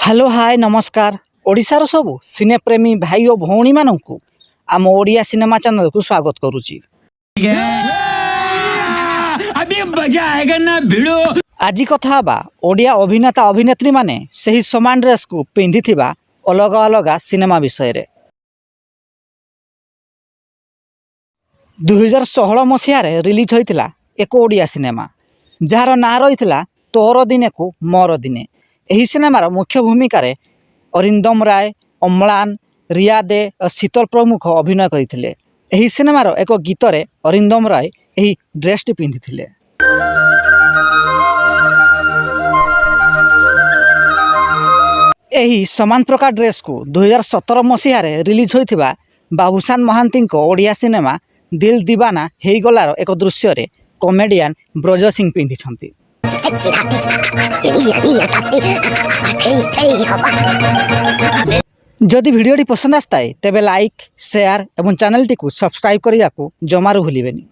Hello hi नमस्कार ओडिशार सब सिनेप्रेमी भाई और भौणी मानू आम ओडिया सिनेमा चैनल को स्वागत करुच्ची। आज कथा हवा ओडिया अभिनेता अभिनेत्री माने सही समान ड्रेस को पिंधि अलग अलग सिनेमा विषय रे। 2016 मसीह रिलीज होइतिला एक ओडिया सिनेमा जार ना रही तोर दिने को मोर दिने। यही सिनेमार मुख्य भूमिका रे अरिंदम राय, अम्लान, रिया दे और शीतल प्रमुख अभिनय करते। यही सिनेमार एक गीत रे अरिंदम राय यही ड्रेसटी पिंधि। यही समान प्रकार ड्रेस को 2017 मसीह रिलीज होइथिबा बाबूशान महांती ओडिया सिनेमा दिल दीवाना हेई गलार एक दृश्य रे कॉमेडियन ब्रज सिंह पिंधि। जदि वीडियोटी पसंद आसता है तेबे लाइक शेयर एवं चैनल टी को सब्सक्राइब करने को जमारू भूलिबेनी।